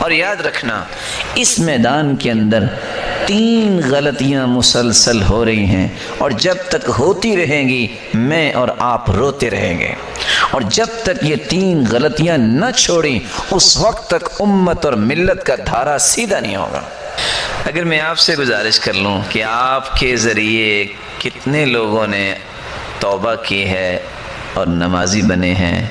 اور یاد رکھنا اس میدان کے اندر 3 غلطیاں مسلسل ہو رہی ہیں، اور جب تک ہوتی رہیں گی میں اور آپ روتے رہیں گے، اور جب تک یہ 3 غلطیاں نہ چھوڑیں اس وقت تک امت اور ملت کا دھارا سیدھا نہیں ہوگا۔ اگر میں آپ سے گزارش کر لوں کہ آپ کے ذریعے کتنے لوگوں نے توبہ کی ہے اور نمازی بنے ہیں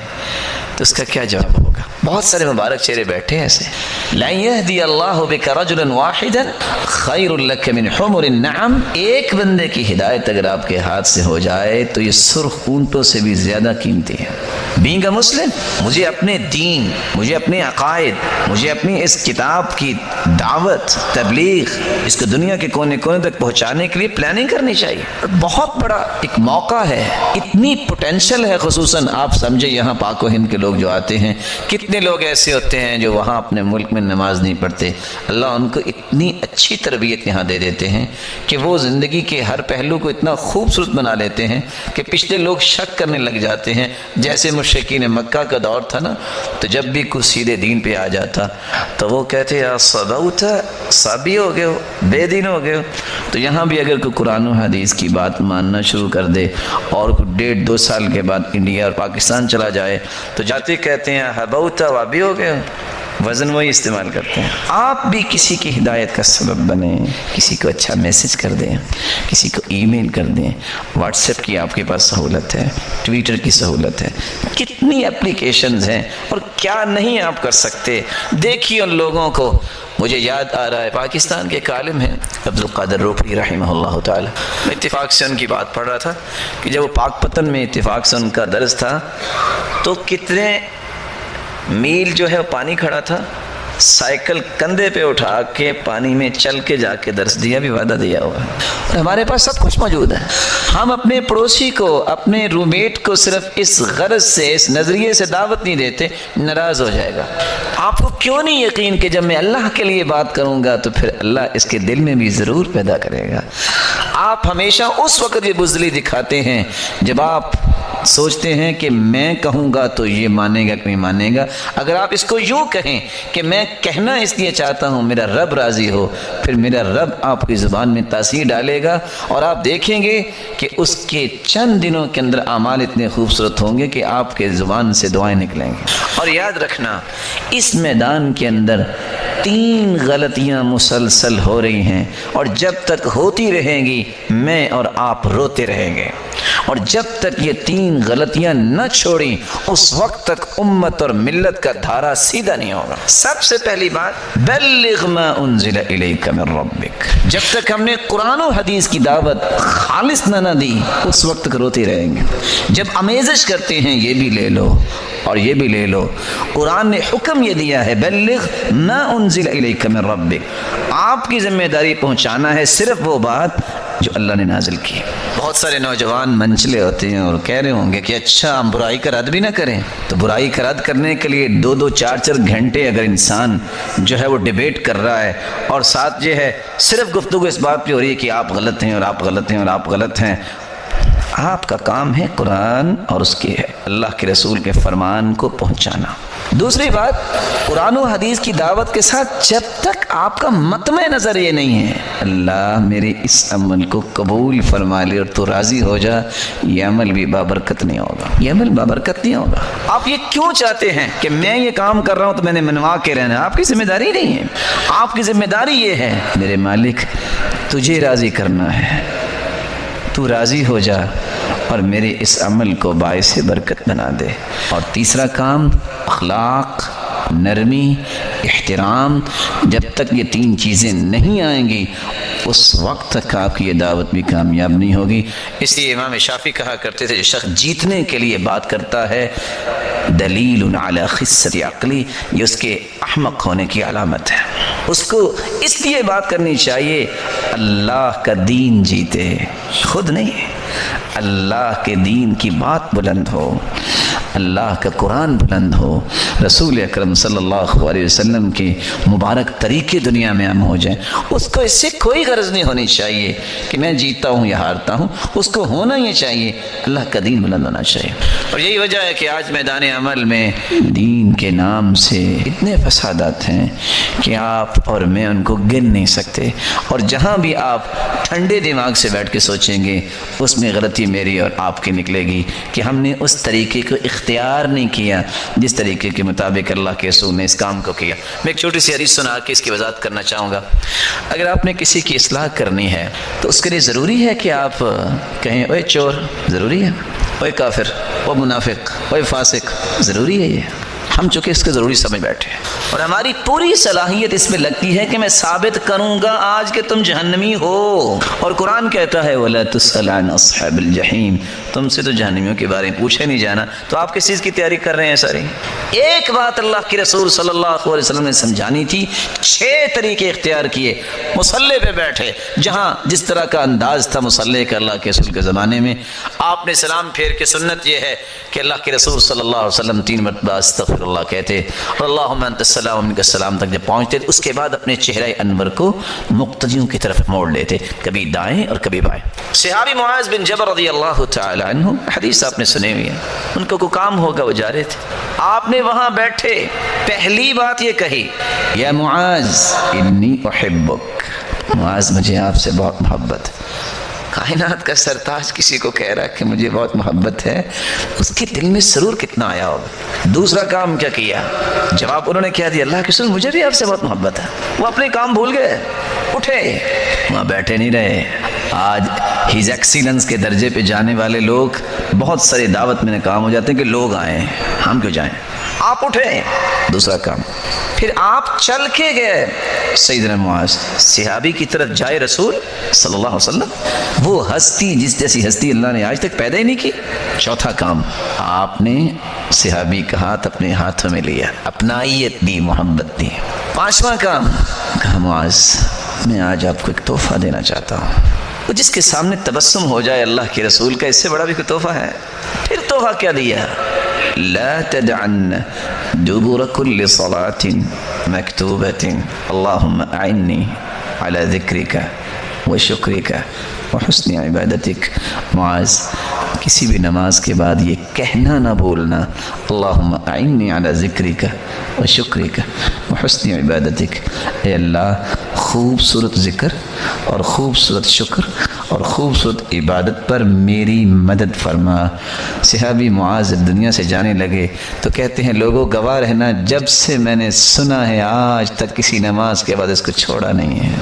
تو اس کا کیا جواب ہوگا؟ بہت سارے مبارک چہرے بیٹھے ہیں ایسے۔ لَن يَهْدِيَ اللَّهُ بِكَ رَجُلًا وَاحِدًا خَيْرٌ لَكَ مِنْ حُمُرِ النَّعَمِ، ایک بندے کی ہدایت اگر آپ کے ہاتھ سے ہو جائے تو یہ سرخ اونٹوں سے بھی زیادہ قیمتی ہے۔ بینگ اے مسلم، مجھے اپنے دین، مجھے اپنے عقائد، مجھے اپنی اس کتاب کی دعوت تبلیغ اس کو دنیا کے کونے کونے تک پہنچانے کے لیے پلاننگ کرنی چاہیے۔ بہت بڑا ایک موقع ہے، اتنی پوٹینشل ہے، خصوصاً آپ سمجھے یہاں پاک و ہند کے لوگ جو آتے ہیں، کتنے لوگ ایسے ہوتے ہیں جو وہاں اپنے ملک میں نماز نہیں پڑھتے، اللہ ان کو اتنی اچھی تربیت یہاں دے دیتے ہیں کہ وہ زندگی کے ہر پہلو کو اتنا خوبصورت بنا لیتے ہیں کہ پچھلے لوگ شک کرنے لگ جاتے ہیں۔ جیسے مشرکین مکہ کا دور تھا نا، تو جب بھی کوئی سیدھے دین پہ آ جاتا تو وہ کہتے یا صبوت، صابی ہو گئے ہو، بے دین ہو گئے ہو۔ تو یہاں بھی اگر کوئی قرآن و حدیث کی بات ماننا شروع کر دے اور 1.5-2 سال کے بعد انڈیا اور پاکستان چلا جائے تو جاتے کہتے ہیں حبوتا وابی ہو گئے ہو، وزن وہی استعمال کرتے ہیں۔ آپ بھی کسی کی ہدایت کا سبب بنیں، کسی کو اچھا میسج کر دیں، کسی کو ای میل کر دیں، واٹس ایپ کی آپ کے پاس سہولت ہے، ٹویٹر کی سہولت ہے، کتنی اپلیکیشنز ہیں اور کیا نہیں آپ کر سکتے۔ دیکھیے ان لوگوں کو، مجھے یاد آ رہا ہے پاکستان کے ایک عالم ہیں عبد القادر روپڑی رحمہ اللہ تعالی، میں اتفاق سے ان کی بات پڑھ رہا تھا کہ جب وہ پاک پتن میں اتفاق سے ان کا درس تھا تو کتنے میل جو ہے پانی کھڑا تھا، سائیکل کندھے پہ اٹھا کے پانی میں چل کے جا کے درس دیا، بھی وعدہ دیا ہوا ہے، اور ہمارے پاس سب کچھ موجود ہے۔ ہم اپنے پڑوسی کو، اپنے رومیٹ کو صرف اس غرض سے، اس نظریے سے دعوت نہیں دیتے، ناراض ہو جائے گا۔ آپ کو کیوں نہیں یقین کہ جب میں اللہ کے لیے بات کروں گا تو پھر اللہ اس کے دل میں بھی ضرور پیدا کرے گا۔ آپ ہمیشہ اس وقت یہ بزدلی دکھاتے ہیں جب آپ سوچتے ہیں کہ میں کہوں گا تو یہ مانے گا کہ نہیں مانے گا۔ اگر آپ اس کو یوں کہیں کہ میں کہنا اس لیے چاہتا ہوں میرا رب راضی ہو، پھر میرا رب آپ کی زبان میں تاثیر ڈالے گا اور آپ دیکھیں گے کہ اس کے چند دنوں کے اندر اعمال اتنے خوبصورت ہوں گے کہ آپ کے زبان سے دعائیں نکلیں گے۔ اور یاد رکھنا اس میدان کے اندر 3 غلطیاں مسلسل ہو رہی ہیں، اور جب تک ہوتی رہیں گی میں اور آپ روتے رہیں گے، اور جب تک یہ 3 غلطیاں نہ چھوڑیں اس وقت تک امت اور ملت کا دھارا سیدھا نہیں ہوگا۔ سب سے پہلی بات، بلغ ما انزل الیک من ربک، جب تک ہم نے قرآن و حدیث کی دعوت خالص نہ دی اس وقت تک روتے رہیں گے۔ جب آمیزش کرتے ہیں یہ بھی لے لو اور یہ بھی لے لو، قرآن نے حکم یہ دیا ہے بلغ ما انزل الیک من ربک، آپ کی ذمہ داری پہنچانا ہے صرف وہ بات جو اللہ نے نازل کی۔ بہت سارے نوجوان منچلے ہوتے ہیں اور کہہ رہے ہوں گے کہ اچھا ہم برائی کا رد بھی نہ کریں، تو برائی کا رد کرنے کے لیے 2-2 4-4 گھنٹے اگر انسان جو ہے وہ ڈیبیٹ کر رہا ہے اور ساتھ یہ ہے صرف گفتگو اس بات پہ ہو رہی ہے کہ آپ غلط ہیں اور آپ غلط ہیں اور آپ غلط ہیں، آپ کا کام ہے قرآن اور اس کے اللہ کے رسول کے فرمان کو پہنچانا۔ دوسری بات، قرآن و حدیث کی دعوت کے ساتھ جب تک آپ کا مطمع نظر یہ نہیں ہے اللہ میرے اس عمل کو قبول فرما لے اور تو راضی ہو جا، یہ عمل بھی بابرکت نہیں ہوگا، یہ عمل بابرکت نہیں ہوگا۔ آپ یہ کیوں چاہتے ہیں کہ میں یہ کام کر رہا ہوں تو میں نے منوا کے رہنا؟ آپ کی ذمہ داری نہیں ہے، آپ کی ذمہ داری یہ ہے میرے مالک تجھے راضی کرنا ہے، تو راضی ہو جا اور میرے اس عمل کو باعث برکت بنا دے۔ اور تیسرا کام، اخلاق، نرمی، احترام، جب تک یہ 3 چیزیں نہیں آئیں گی اس وقت تک آپ کی یہ دعوت بھی کامیاب نہیں ہوگی۔ اس لیے امام شافعی کہا کرتے تھے جو شخص جیتنے کے لیے بات کرتا ہے دلیل علی خست عقلی، یہ اس کے احمق ہونے کی علامت ہے۔ اس کو اس لیے بات کرنی چاہیے اللہ کا دین جیتے، خود نہیں، اللہ کے دین کی بات بلند ہو، اللہ کا قرآن بلند ہو، رسول اکرم صلی اللہ علیہ وسلم کے مبارک طریقے دنیا میں عام ہو جائیں۔ اس کو اس سے کوئی غرض نہیں ہونی چاہیے کہ میں جیتا ہوں یا ہارتا ہوں، اس کو ہونا یہ چاہیے اللہ کا دین بلند ہونا چاہیے۔ اور یہی وجہ ہے کہ آج میدان عمل میں دین کے نام سے اتنے فسادات ہیں کہ آپ اور میں ان کو گن نہیں سکتے، اور جہاں بھی آپ ٹھنڈے دماغ سے بیٹھ کے سوچیں گے اس میں غلطی میری اور آپ کی نکلے گی کہ ہم نے اس طریقے کو اختیار نہیں کیا جس طریقے کے مطابق اللہ کے رسول نے اس کام کو کیا۔ میں ایک چھوٹی سی حدیث سنا کے اس کی وضاحت کرنا چاہوں گا۔ اگر آپ نے کسی کی اصلاح کرنی ہے تو اس کے لیے ضروری ہے کہ آپ کہیں اوے چور، ضروری ہے، اوے کافر، اوے منافق، اوے فاسق، ضروری ہے یہ؟ ہم چونکہ اس کو ضروری سمجھ بیٹھے ہیں، اور ہماری پوری صلاحیت اس میں لگتی ہے کہ میں ثابت کروں گا آج کہ تم جہنمی ہو، اور قرآن کہتا ہے وَلَا تُسْأَلْ عَنْ أَصْحَابِ الْجَحِيمِ، تم سے تو جہنمیوں کے بارے میں پوچھے نہیں جانا، تو آپ کس چیز کی تیاری کر رہے ہیں ساری؟ ایک بات اللہ کے رسول صلی اللہ علیہ وسلم نے سمجھانی تھی، 6 طریقے اختیار کیے، مصلی پہ بیٹھے، جہاں جس طرح کا انداز تھا مصلی کا اللہ کے رسول کے زمانے میں، آپ نے سلام پھیر کے سنت یہ ہے کہ اللہ کے رسول صلی اللہ علیہ وسلم 3 مرتبہ استغفر اللہ کہتے، اور اللہم انت السلام و منک السلام تک جب پہنچتے اس کے بعد اپنے چہرہ انور کو مقتدیوں کی طرف موڑ لیتے، کبھی دائیں اور کبھی بائیں۔ صحابی معاذ بن جبل رضی اللہ تعالی عنہ، حدیث آپ نے سنے ہوئی ہے، ان کو کوئی کام ہوگا وہ جا رہے تھے، آپ نے وہاں بیٹھے پہلی بات یہ کہی یا معاذ انی احبک، معاذ مجھے آپ سے بہت محبت ہے۔ کائنات کا سرتاج کسی کو کہہ رہا ہے کہ مجھے بہت محبت ہے، اس کے دل میں سرور کتنا آیا ہوگا۔ دوسرا کام کیا کیا؟ جواب انہوں نے کیا دیا، اللہ کے رسول مجھے بھی آپ سے بہت محبت ہے۔ وہ اپنے کام بھول گئے، اٹھے، وہاں بیٹھے نہیں رہے۔ آج ہیز ایکسیلنس کے درجے پہ جانے والے لوگ بہت سارے دعوت میں ناکام ہو جاتے ہیں کہ لوگ آئیں، ہم کیوں جائیں؟ آپ اٹھے، دوسرا کام۔ پھر آپ چل کے گئے، سیدنا معاذ صحابی کی طرف جائے رسول صلی اللہ علیہ وسلم، وہ ہستی جس جیسی ہستی اللہ نے آج تک پیدا ہی نہیں کی۔ چوتھا کام، آپ نے صحابی کا ہاتھ اپنے ہاتھوں میں لیا، اپنائیت دی، محبت دی۔ پانچواں کام، کہا معاذ میں آج آپ کو ایک تحفہ دینا چاہتا ہوں، وہ جس کے سامنے تبسم ہو جائے اللہ کے رسول کا، اس سے بڑا بھی کوئی تحفہ ہے؟ پھر تحفہ کیا دیا؟ لا تدعن دبر كل صلاة مكتوبة اللهم أعني على ذكرك وشكرك وحسن عبادتك۔ معاذ کسی بھی نماز کے بعد یہ کہنا نہ بولنا، اللہم اعنی علی ذکرک و شکرک و حسن عبادتک، اے اللہ خوبصورت ذکر اور خوبصورت شکر اور خوبصورت عبادت پر میری مدد فرما۔ صحابی معاذ دنیا سے جانے لگے تو کہتے ہیں لوگوں گواہ رہنا، جب سے میں نے سنا ہے آج تک کسی نماز کے بعد اس کو چھوڑا نہیں ہے۔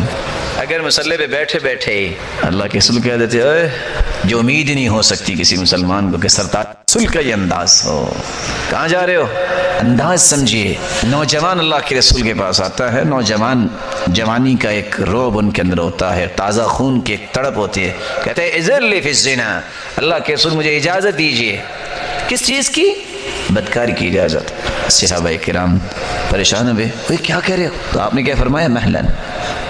اگر مصلی پہ بیٹھے بیٹھے اللہ کے رسول کہہ دیتے اے جو امید ہی نہیں ہو سکتی کسی مسلمان کو کہ سرتاج رسول کا یہ انداز ہو، کہاں جا رہے ہو؟ انداز سمجھیے۔ نوجوان اللہ کے رسول کے پاس آتا ہے، نوجوان جوانی کا ایک روب ان کے اندر ہوتا ہے، تازہ خون کی ایک تڑپ ہوتی ہے، کہتے ہیں اذن لی فی الزنا، اللہ کے رسول مجھے اجازت دیجئے۔ کس چیز کی؟ بدکاری کی اجازت۔ صحابہ کرام پریشان ہوئے، وہ کیا کہہ رہے ہو؟ تو آپ نے کیا فرمایا؟ محلن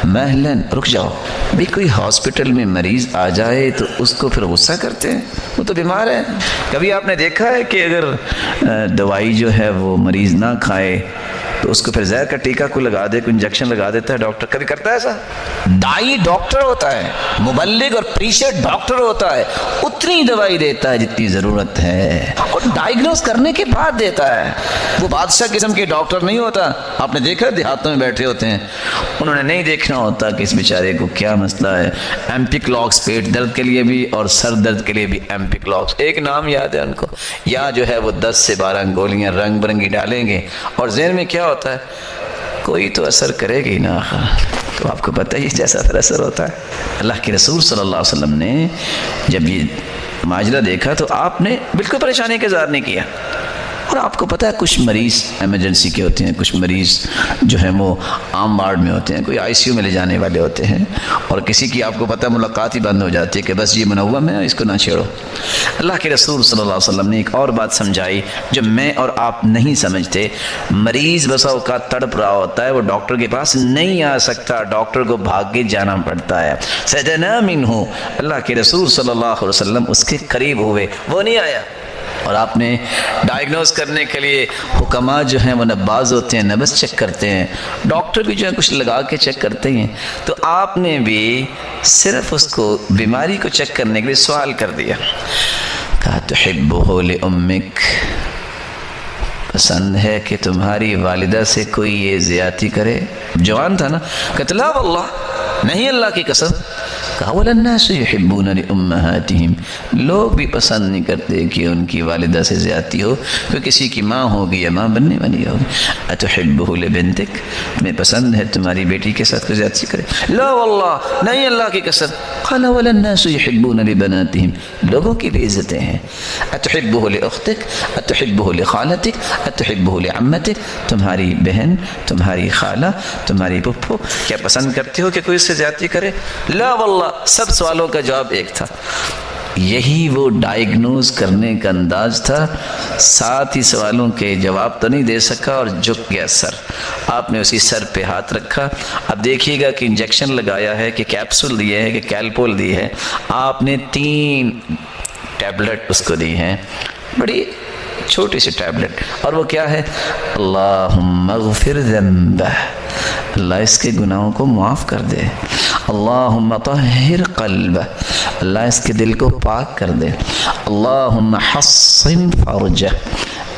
محلن، رک جاؤ۔ بھی کوئی ہاسپٹل میں مریض آ جائے تو اس کو پھر غصہ کرتے ہیں، وہ تو بیمار ہے۔ کبھی آپ نے دیکھا ہے کہ اگر دوائی جو ہے وہ مریض نہ کھائے تو اس کو پھر زہر کا ٹیکہ کو لگا دے، کوئی انجیکشن لگا دیتا ہے ڈاکٹر؟ کبھی کرتا ہے ایسا؟ دائی ڈاکٹر ہوتا ہے، مبلغ اور پریچر ڈاکٹر ہوتا ہے، اتنی دوائی دیتا ہے جتنی ضرورت ہے، اور ڈائیگنوز کرنے کے بعد دیتا ہے۔ وہ بادشاہ قسم کے ڈاکٹر نہیں ہوتا۔ آپ نے دیکھا دیہاتوں میں بیٹھے ہوتے ہیں، انہوں نے نہیں دیکھنا ہوتا کہ اس بیچارے کو کیا مسئلہ ہے۔ ایمپیکلاکس پیٹ درد کے لیے بھی اور سر درد کے لیے بھی ایمپیکلاکس، ایک نام یاد ہے ان کو، یا جو ہے وہ 10 سے 12 گولیاں رنگ برنگی ڈالیں گے، اور ذہن میں کیا ہوتا ہے کوئی تو اثر کرے گی نا، تو آپ کو پتہ ہی جیسا پھر اثر ہوتا ہے۔ اللہ کے رسول صلی اللہ علیہ وسلم نے جب یہ ماجرا دیکھا تو آپ نے بالکل پریشانی کا اظہار نہیں کیا۔ اور آپ کو پتہ ہے کچھ مریض ایمرجنسی کے ہوتے ہیں، کچھ مریض جو ہیں وہ عام وارڈ میں ہوتے ہیں، کوئی آئی سی یو میں لے جانے والے ہوتے ہیں، اور کسی کی آپ کو پتہ ملاقات ہی بند ہو جاتی ہے کہ بس یہ منوم ہے، اس کو نہ چھیڑو۔ اللہ کے رسول صلی اللہ علیہ وسلم نے ایک اور بات سمجھائی جو میں اور آپ نہیں سمجھتے۔ مریض بسا اوقات تڑپ رہا ہوتا ہے، وہ ڈاکٹر کے پاس نہیں آ سکتا، ڈاکٹر کو بھاگ کے جانا پڑتا ہے۔ سجنا منہ، اللہ کے رسول صلی اللہ علیہ وسلم اس کے قریب ہوئے، وہ نہیں آیا، اور آپ نے ڈائگنوز کرنے کے لیے حکماء جو ہیں وہ نہ باز ہوتے ہیں نہ بس چیک کرتے ہیں، ڈاکٹر بھی جو ہے کچھ لگا کے چیک کرتے ہیں، تو آپ نے بھی صرف اس کو بیماری کو چیک کرنے کے لیے سوال کر دیا، کہا تحبہ لأمک، پسند ہے کہ تمہاری والدہ سے کوئی یہ زیادتی کرے؟ جوان تھا نا، کہتا لا واللہ، نہیں اللہ کی قسم، کہا وَلَلنَّاسُ يُحِبُّونَ لِأُمَّهَاتِهِمْ، لوگ بھی پسند نہیں کرتے کہ ان کی والدہ سے زیادتی ہو، کوئی کسی کی ماں ہوگی یا ماں بننے والی ہوگی۔ أَتُحِبُّهُ لِبِنْتِكَ، میں پسند ہے تمہاری بیٹی کے ساتھ کوئی زیادتی کرے؟ لا واللہ، نہیں اللہ کی قسم، قال وَلَلنَّاسُ يُحِبُّونَ لِبَنَاتِهِمْ، لوگوں کی بھی عزتیں ہیں۔ أَتُحِبُّهُ لِأُخْتِكَ أَتُحِبُّهُ لِخَالَتِكَ أَتُحِبُّهُ لِعَمَّتِكَ، تمہاری بہن، تمہاری خالہ، تمہاری پھپھو، کیا پسند کرتے ہو کہ کوئی اس سے زیادتی کرے؟ لا واللہ، سب سوالوں کا جواب ایک تھا۔ یہی وہ ڈائگنوز کرنے کا انداز تھا، ساتھ ہی سوالوں کے جواب تو نہیں دے سکا اور جھک گیا سر۔ آپ نے اسی سر پہ ہاتھ رکھا۔ اب دیکھیے گا کہ انجیکشن لگایا ہے کہ کیپسول دی ہے کہ کیلپول دی ہے، آپ نے 3 ٹیبلٹ اس کو دی ہیں، بڑی چھوٹی سی ٹیبلٹ، اور وہ کیا ہے؟ اللہم اغفر ذنبہ، اللہ اس کے گناہوں کو معاف کر دے، اللہم طہر قلبہ، اللہ اس کے دل کو پاک کر دے، اللہم حصن فرجہ،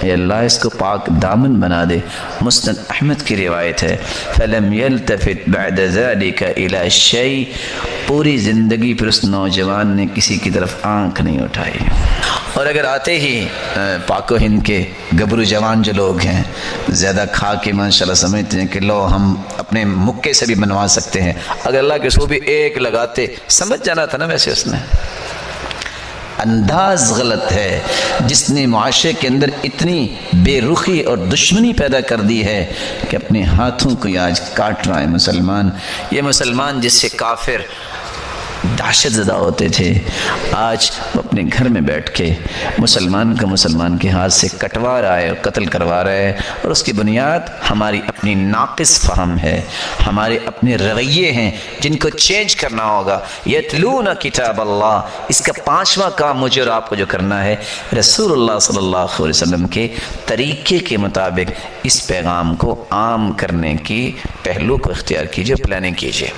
اے اللہ اس کو پاک دامن بنا دے۔ مسند احمد کی روایت ہے، فَلَمْ يَلْتَفِتْ بَعْدَ ذَلِكَ إِلَى شَيْءٍ، پوری زندگی پھر اس نوجوان نے کسی کی طرف آنکھ نہیں اٹھائی۔ اور اگر آتے ہی پاک و ہند کے گبرو جوان جو لوگ ہیں زیادہ کھا کے ماشاءاللہ سمجھتے ہیں کہ لو ہم اپنے مکے سے بھی بنوا سکتے ہیں، اگر اللہ کے سو بھی ایک لگاتے، سمجھ جانا تھا نا ویسے اس نے۔ انداز غلط ہے جس نے معاشرے کے اندر اتنی بے رخی اور دشمنی پیدا کر دی ہے کہ اپنے ہاتھوں کو آج کاٹ رہا ہے مسلمان۔ یہ مسلمان جس سے کافر دہشت زدہ ہوتے تھے، آج وہ اپنے گھر میں بیٹھ کے مسلمان کا مسلمان کے ہاتھ سے کٹوا رہا ہے اور قتل کروا رہا ہے، اور اس کی بنیاد ہماری اپنی ناقص فہم ہے، ہمارے اپنے رویے ہیں جن کو چینج کرنا ہوگا۔ یتلون کتاب اللہ، اس کا 5واں کام مجھے اور آپ کو جو کرنا ہے، رسول اللہ صلی اللہ علیہ وسلم کے طریقے کے مطابق اس پیغام کو عام کرنے کی پہلو کو اختیار کیجئے، پلاننگ کیجئے۔